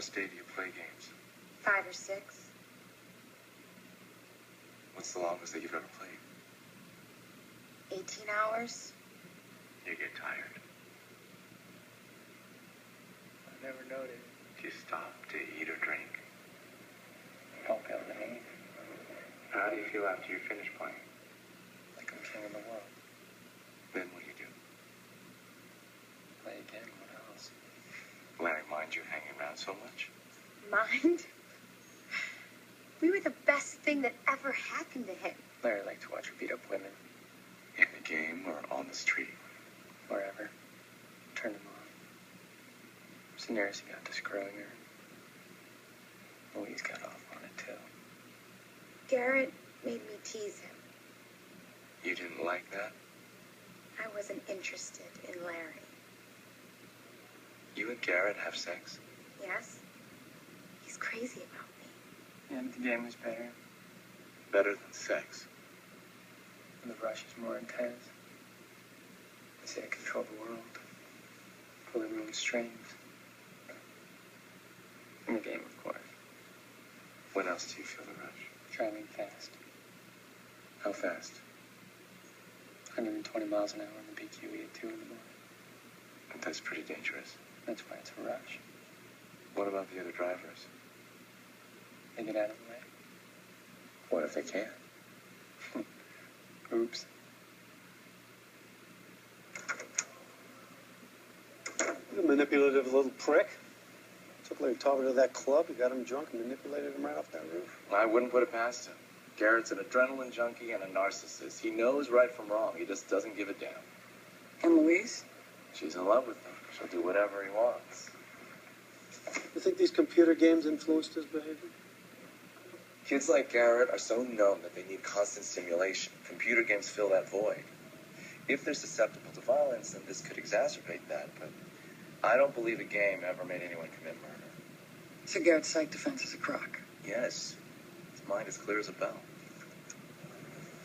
Day do you play games? 5 or 6. What's the longest that you've ever played? 18 hours. You get tired. I never noticed. Do you stop to eat or drink? Don't feel the need. How do you feel after you finish playing? Like I'm king of the world. Then what do you do? Play again. What else? Larry mind you hanging around so much? Mind? We were the best thing that ever happened to him. Larry liked to watch her beat up women. In the game or on the street? Wherever. Turned him on. It's the nearest he got to screwing her. Louise got off on it too. Garrett made me tease him. You didn't like that? I wasn't interested in Larry. You and Garrett have sex? Yes? He's crazy about me. Yeah, but the game was better. Better than sex? And the rush is more intense. They say I control the world. Pull everyone's strings. In the game, of course. When else do you feel the rush? Driving fast. How fast? 120 miles an hour on the BQE at 2 in the morning. And that's pretty dangerous. That's why it's a rush. What about the other drivers? They get out of the way. What if they can't? Oops. He's a manipulative little prick. Took Larry Talbot to that club, he got him drunk and manipulated him right off that roof. I wouldn't put it past him. Garrett's an adrenaline junkie and a narcissist. He knows right from wrong. He just doesn't give a damn. And Louise? She's in love with him. She'll do whatever he wants. You think these computer games influenced his behavior? Kids like Garrett are so numb that they need constant stimulation. Computer games fill that void. If they're susceptible to violence, then this could exacerbate that, but I don't believe a game ever made anyone commit murder. So Garrett's psych defense is a crock. Yes. His mind is clear as a bell.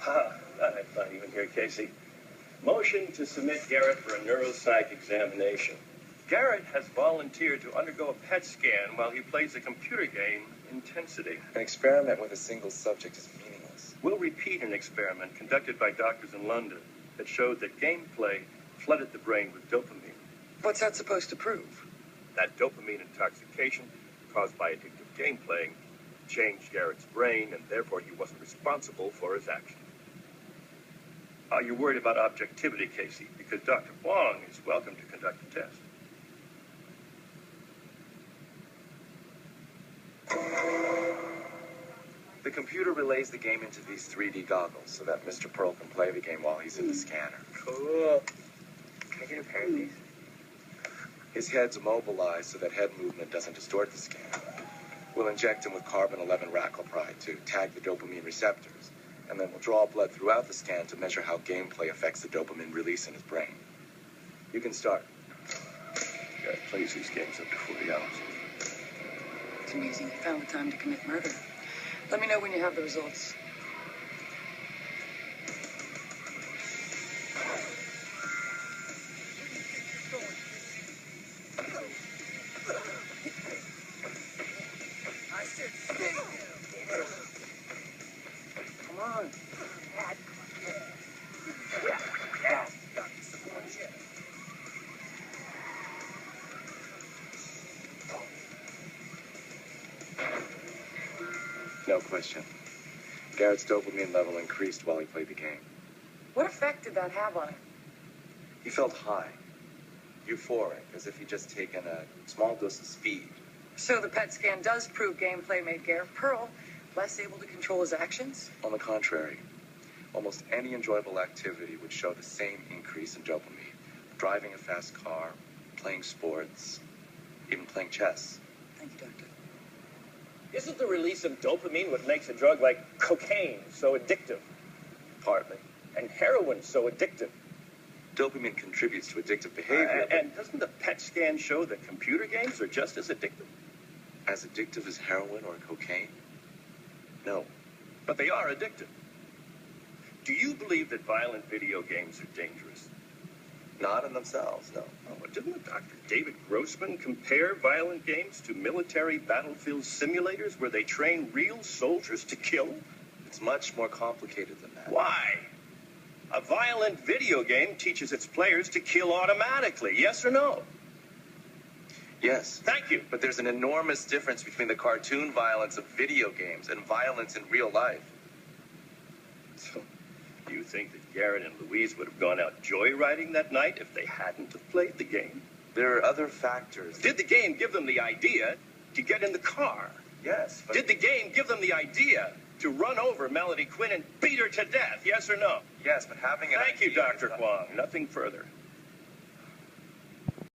I'm not even here, Casey. Motion to submit Garrett for a neuropsych examination. Garrett has volunteered to undergo a PET scan while he plays the computer game Intensity. An experiment with a single subject is meaningless. We'll repeat an experiment conducted by doctors in London that showed that gameplay flooded the brain with dopamine. What's that supposed to prove? That dopamine intoxication caused by addictive game playing changed Garrett's brain, and therefore he wasn't responsible for his actions. Are you worried about objectivity, Casey? Because Dr. Wong is welcome to conduct a test. The computer relays the game into these 3D goggles so that Mr. Pearl can play the game while he's in the scanner. Cool. Can I get a pair of these? His head's immobilized so that head movement doesn't distort the scan. We'll inject him with carbon-11 raclopride to tag the dopamine receptors, and then we'll draw blood throughout the scan to measure how gameplay affects the dopamine release in his brain. You can start. Garrett plays these games up to 40 hours. It's amazing you found the time to commit murder. Let me know when you have the results. Come on. No question. Garrett's dopamine level increased while he played the game. What effect did that have on him? He felt high, euphoric, as if he'd just taken a small dose of speed. So the PET scan does prove gameplay made Garrett Pearl less able to control his actions? On the contrary, almost any enjoyable activity would show the same increase in dopamine. Driving a fast car, playing sports, even playing chess. Thank you, Doctor. Isn't the release of dopamine what makes a drug like cocaine so addictive? Partly. And heroin so addictive? Dopamine contributes to addictive behavior. And doesn't the PET scan show that computer games are just as addictive? As addictive as heroin or cocaine? No. But they are addictive. Do you believe that violent video games are dangerous? Not in themselves, no. Oh, but didn't Dr. David Grossman compare violent games to military battlefield simulators where they train real soldiers to kill? It's much more complicated than that. Why? A violent video game teaches its players to kill automatically, yes or no? Yes. Thank you. But there's an enormous difference between the cartoon violence of video games and violence in real life. So, do you think that Garrett and Louise would have gone out joyriding that night if they hadn't have played the game? There are other factors. Did the game give them the idea to get in the car? Yes, but... Did the game give them the idea to run over Melody Quinn and beat her to death, yes or no? Yes, but having an Thank you, idea Dr. is not- Kwong. Nothing further.